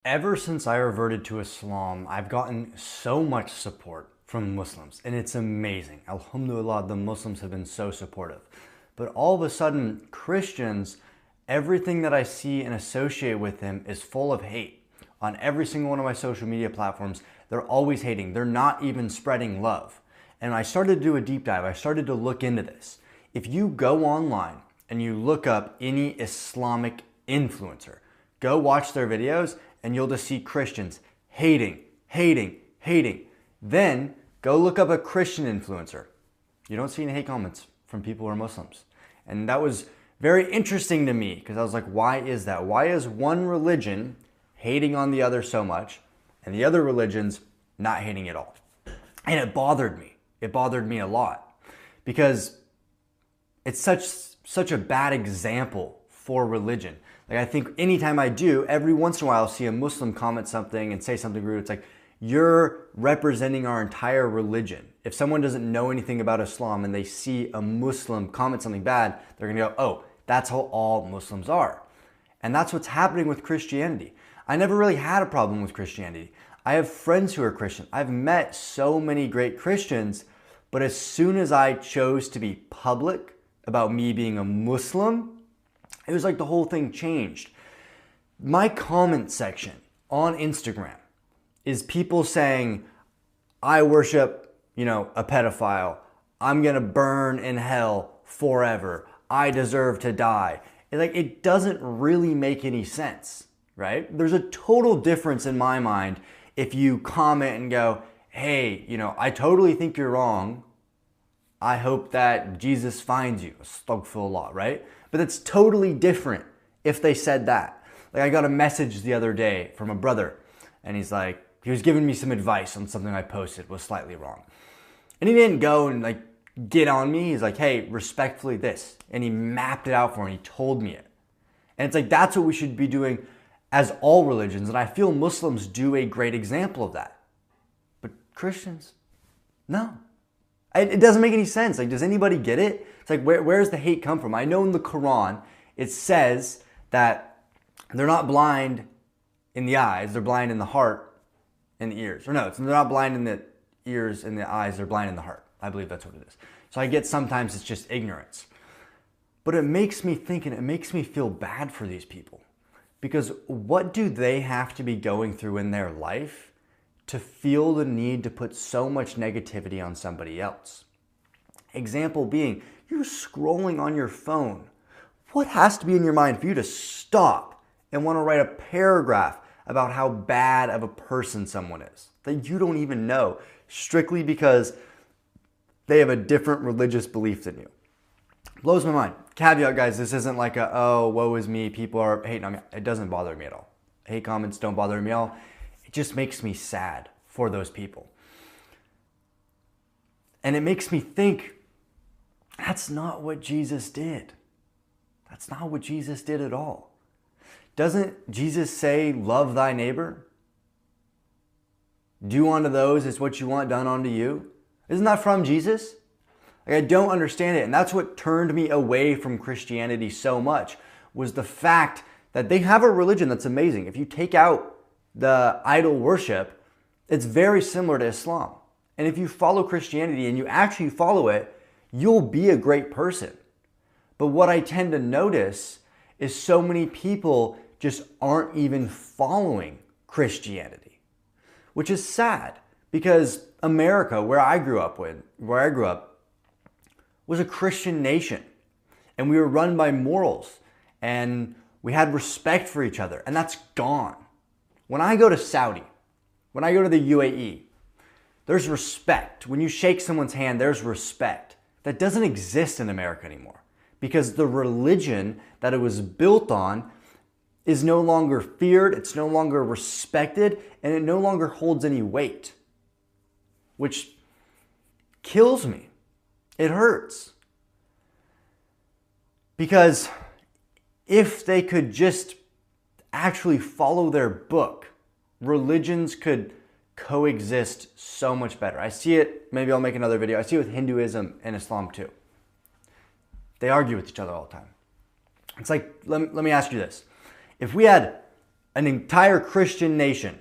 Ever since I reverted to Islam, I've gotten so much support from Muslims, and it's amazing. Alhamdulillah, the Muslims have been so supportive. But all of a sudden, Christians, everything that I see and associate with them is full of hate. On every single one of my social media platforms, they're always hating. They're not even spreading love. And I started to do a deep dive. I started to look into this. If you go online and you look up any Islamic influencer, go watch their videos, and you'll just see Christians hating, hating, hating. Then go look up a Christian influencer. You don't see any hate comments from people who are Muslims. And that was very interesting to me because I was like, why is that? Why is one religion hating on the other so much and the other religions not hating at all? And it bothered me. It bothered me a lot because it's such a bad example for religion. Like, I think anytime I do, every once in a while I'll see a Muslim comment something and say something rude. It's like, you're representing our entire religion. If someone doesn't know anything about Islam and they see a Muslim comment something bad, they're gonna go, oh, that's how all Muslims are. And that's what's happening with Christianity. I never really had a problem with Christianity. I have friends who are Christian. I've met so many great Christians, but as soon as I chose to be public about me being a Muslim, it was like the whole thing changed. My comment section on Instagram is people saying, I worship, a pedophile. I'm gonna burn in hell forever. I deserve to die. It doesn't really make any sense, right? There's a total difference in my mind if you comment and go, hey, I totally think you're wrong. I hope that Jesus finds you. Astaghfirullah, right? But that's totally different if they said that. Like, I got a message the other day from a brother, and he was giving me some advice on something I posted was slightly wrong. And he didn't go and get on me. He's like, hey, respectfully this. And he mapped it out for me. He told me it. And it's like, that's what we should be doing as all religions. And I feel Muslims do a great example of that. But Christians, no. It doesn't make any sense. Does anybody get it? It's like, where's the hate come from? I know in the Quran, it says that they're not blind in the eyes, they're blind in the heart and the ears. Or no, they're not blind in the ears and the eyes, they're blind in the heart. I believe that's what it is. So I get sometimes it's just ignorance. But it makes me think and it makes me feel bad for these people. Because what do they have to be going through in their life to feel the need to put so much negativity on somebody else? Example being, you're scrolling on your phone. What has to be in your mind for you to stop and want to write a paragraph about how bad of a person someone is that you don't even know, strictly because they have a different religious belief than you? Blows my mind. Caveat, guys, this isn't like oh, woe is me, people are hating on me. It doesn't bother me at all. Hate comments don't bother me at all. It just makes me sad for those people. And it makes me think, that's not what Jesus did. That's not what Jesus did at all. Doesn't Jesus say, love thy neighbor? Do unto those as what you want done unto you? Isn't that from Jesus? I don't understand it. And that's what turned me away from Christianity so much, was the fact that they have a religion that's amazing. If you take out the idol worship, it's very similar to Islam. And if you follow Christianity and you actually follow it, you'll be a great person. But what I tend to notice is so many people just aren't even following Christianity, which is sad because America, where I grew up, was a Christian nation, and we were run by morals, and we had respect for each other, and that's gone. When I go to Saudi, when I go to the UAE, there's respect. When you shake someone's hand, there's respect. That doesn't exist in America anymore because the religion that it was built on is no longer feared, it's no longer respected, and it no longer holds any weight, which kills me. It hurts. Because if they could just actually follow their book, religions could coexist so much better. I see it, maybe I'll make another video, I see it with Hinduism and Islam too. They argue with each other all the time. It's like, let me ask you this. If we had an entire Christian nation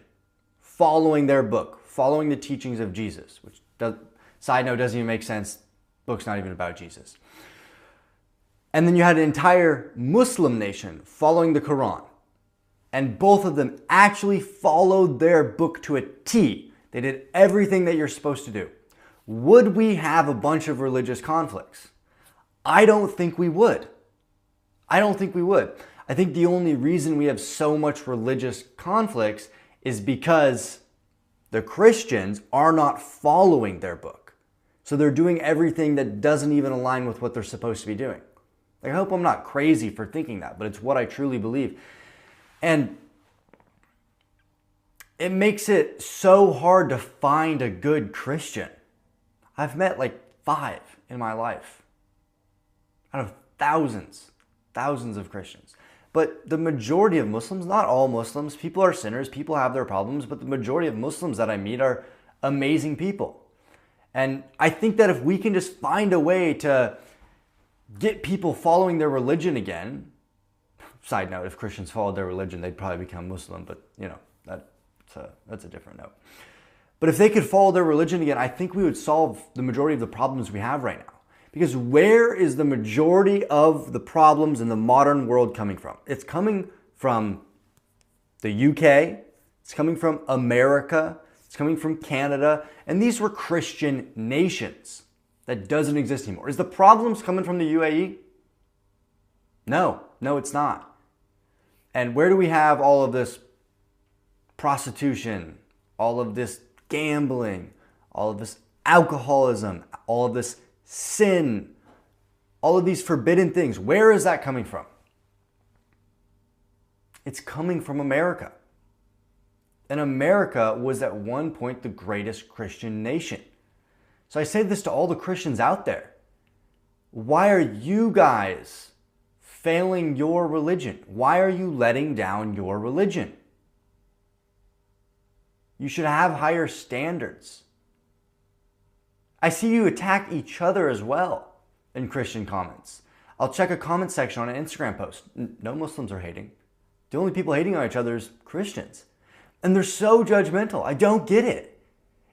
following their book, following the teachings of Jesus, which, side note, doesn't even make sense. Book's not even about Jesus. And then you had an entire Muslim nation following the Quran. And both of them actually followed their book to a T. They did everything that you're supposed to do. Would we have a bunch of religious conflicts? I don't think we would. I don't think we would. I think the only reason we have so much religious conflicts is because the Christians are not following their book. So they're doing everything that doesn't even align with what they're supposed to be doing. I hope I'm not crazy for thinking that, but it's what I truly believe. And it makes it so hard to find a good Christian. I've met like 5 in my life out of thousands of Christians. But the majority of Muslims, not all Muslims, people are sinners, people have their problems, but the majority of Muslims that I meet are amazing people. And I think that if we can just find a way to get people following their religion again, side note, if Christians followed their religion, they'd probably become Muslim, but that's a different note. But if they could follow their religion again, I think we would solve the majority of the problems we have right now. Because where is the majority of the problems in the modern world coming from? It's coming from the UK, it's coming from America, it's coming from Canada, and these were Christian nations. That doesn't exist anymore. Is the problems coming from the UAE? No, it's not. And where do we have all of this prostitution, all of this gambling, all of this alcoholism, all of this sin, all of these forbidden things? Where is that coming from? It's coming from America. And America was at one point the greatest Christian nation. So I say this to all the Christians out there. Why are you guys failing your religion? Why are you letting down your religion? You should have higher standards. I see you attack each other as well in Christian comments. I'll check a comment section on an Instagram post. No Muslims are hating. The only people hating on each other is Christians. And they're so judgmental. I don't get it.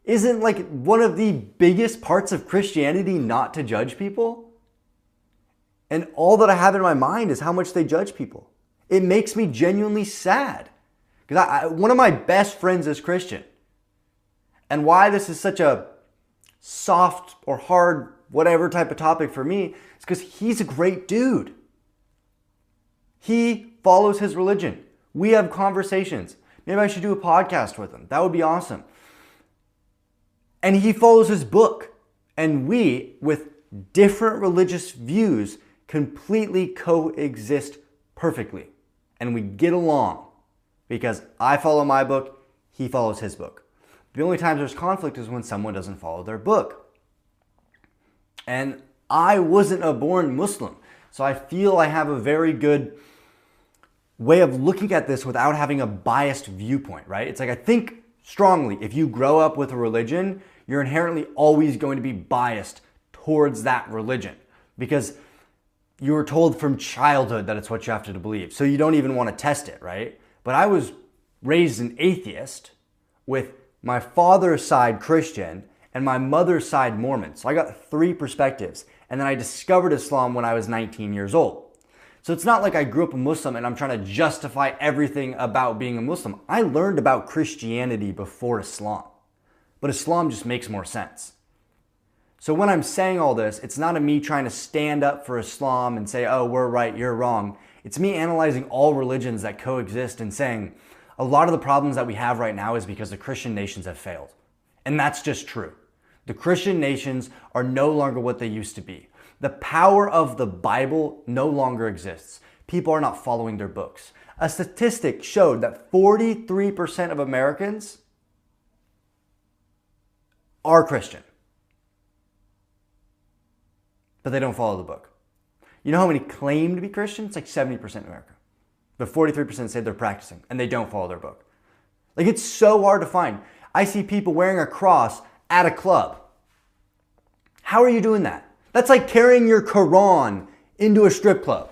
Isn't like one of the biggest parts of Christianity not to judge people? And all that I have in my mind is how much they judge people. It makes me genuinely sad. Because one of my best friends is Christian. And why this is such a soft or hard, whatever type of topic for me, is because he's a great dude. He follows his religion. We have conversations. Maybe I should do a podcast with him. That would be awesome. And he follows his book. And we, with different religious views, completely coexist perfectly. And we get along. Because I follow my book, he follows his book. The only times there's conflict is when someone doesn't follow their book. And I wasn't a born Muslim. So I feel I have a very good way of looking at this without having a biased viewpoint, right? It's like I think strongly if you grow up with a religion, you're inherently always going to be biased towards that religion. Because you were told from childhood that it's what you have to believe. So you don't even want to test it, right? But I was raised an atheist with my father's side Christian and my mother's side Mormon. So I got 3 perspectives. And then I discovered Islam when I was 19 years old. So it's not like I grew up a Muslim and I'm trying to justify everything about being a Muslim. I learned about Christianity before Islam. But Islam just makes more sense. So when I'm saying all this, it's not me trying to stand up for Islam and say, oh, we're right, you're wrong. It's me analyzing all religions that coexist and saying a lot of the problems that we have right now is because the Christian nations have failed. And that's just true. The Christian nations are no longer what they used to be. The power of the Bible no longer exists. People are not following their books. A statistic showed that 43% of Americans are Christian. But they don't follow the book. You know how many claim to be Christian? It's like 70% of America. But 43% say they're practicing and they don't follow their book. Like it's so hard to find. I see people wearing a cross at a club. How are you doing that? That's like carrying your Quran into a strip club.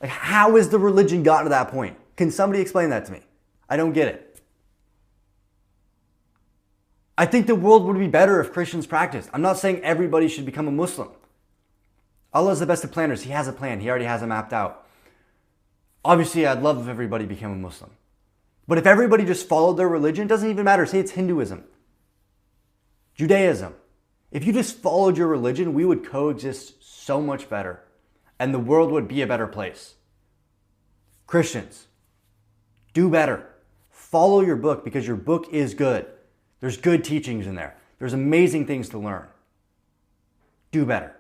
Like how has the religion gotten to that point? Can somebody explain that to me? I don't get it. I think the world would be better if Christians practiced. I'm not saying everybody should become a Muslim. Allah is the best of planners. He has a plan. He already has it mapped out. Obviously, I'd love if everybody became a Muslim. But if everybody just followed their religion, it doesn't even matter. Say it's Hinduism, Judaism. If you just followed your religion, we would coexist so much better. And the world would be a better place. Christians, do better. Follow your book because your book is good. There's good teachings in there. There's amazing things to learn. Do better.